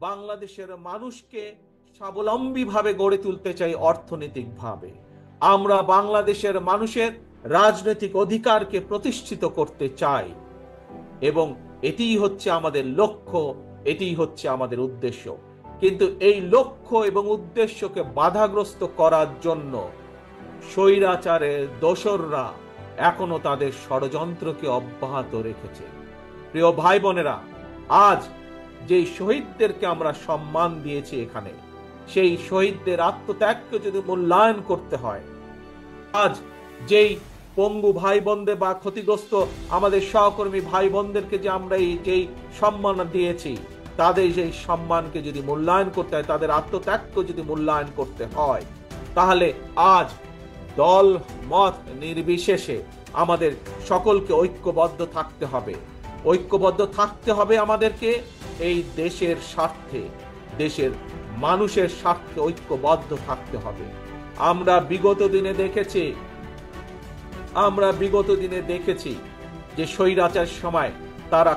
বাংলাদেশের মানুষকে স্বাবলম্বীভাবে গড়ে তুলতে চাই অর্থনৈতিকভাবে। আমরা বাংলাদেশের মানুষের রাজনৈতিক অধিকারকে প্রতিষ্ঠিত করতে চাই এবং এটিই হচ্ছে আমাদের লক্ষ্য, এটিই হচ্ছে আমাদের উদ্দেশ্য। কিন্তু এই লক্ষ্য এবং উদ্দেশ্যকে বাধাগ্রস্ত করার জন্য স্বৈরাচারের দোসররা এখনো তাদের ষড়যন্ত্রকে অব্যাহত রেখেছে। প্রিয় ভাই বোনেরা, আজ যেই শহীদদেরকে আমরা সম্মান দিয়েছি এখানে, সেই শহীদদের আত্মত্যাগকে যদি মূল্যায়ন করতে হয়, আজ যেই পঙ্গু ভাই বোনদের বা ক্ষতিগ্রস্ত আমাদের সহকর্মী ভাই বোনদেরকে যে আমরা যেই সম্মান দিয়েছি, তাদের সেই সম্মানকে যদি মূল্যায়ন করতে হয়, তাদের আত্মত্যাগকে যদি মূল্যায়ন করতে হয়, তাহলে আজ দল মত নির্বিশেষে আমাদের সকলকে ঐক্যবদ্ধ থাকতে হবে। ঐক্যবদ্ধ থাকতে হবে আমাদেরকে এই দেশের স্বার্থে, দেশের মানুষের স্বার্থে ঐক্যবদ্ধ থাকতে হবে। আমরা বিগত দিনে দেখেছি যে স্বৈরাচার সময় তারা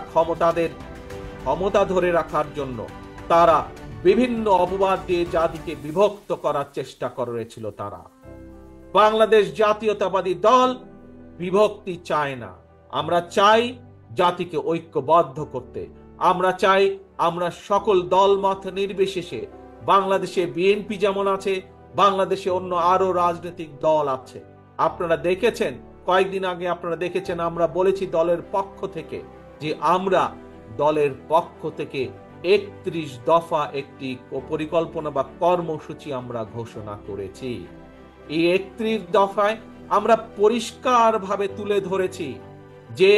ক্ষমতা ধরে রাখার জন্য তারা বিভিন্ন অপবাদ দিয়ে জাতিকে বিভক্ত করার চেষ্টা করেছিল। তারা বাংলাদেশ জাতীয়তাবাদী দল বিভক্তি চায় না। আমরা চাই জাতিকে ঐক্যবদ্ধ করতে। আমরা চাই আমরা সকল দল মত নির্বিশেষে, বাংলাদেশে বিএনপি যেমন আছে, বাংলাদেশে অন্য আরো রাজনৈতিক দল আছে। আপনারা দেখেছেন, কয়েকদিন আগে আপনারা দেখেছেন, আমরা বলেছি দলের পক্ষ থেকে যে আমরা দলের পক্ষ থেকে 31 দফা একটি পরিকল্পনা বা কর্মসূচি আমরা ঘোষণা করেছি। এই 31 দফায় আমরা পরিষ্কারভাবে তুলে ধরেছি যে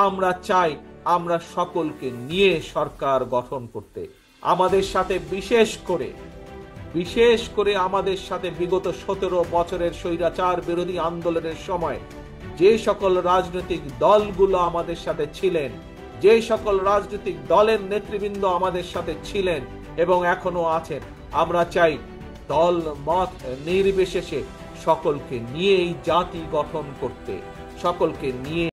আমরা চাই আমরা সকলকে নিয়ে সরকার গঠন করতে। আমাদের সাথে বিশেষ করে আমাদের সাথে বিগত 17 বছরের স্বৈরাচার বিরোধী আন্দোলনের সময় যে সকল রাজনৈতিক দলগুলো আমাদের সাথে ছিলেন, যে সকল রাজনৈতিক দলের নেতৃবৃন্দ আমাদের সাথে ছিলেন এবং এখনো আছেন, আমরা চাই দল মত নির্বিশেষে সকলকে নিয়ে এই জাতি গঠন করতে, সকলকে নিয়ে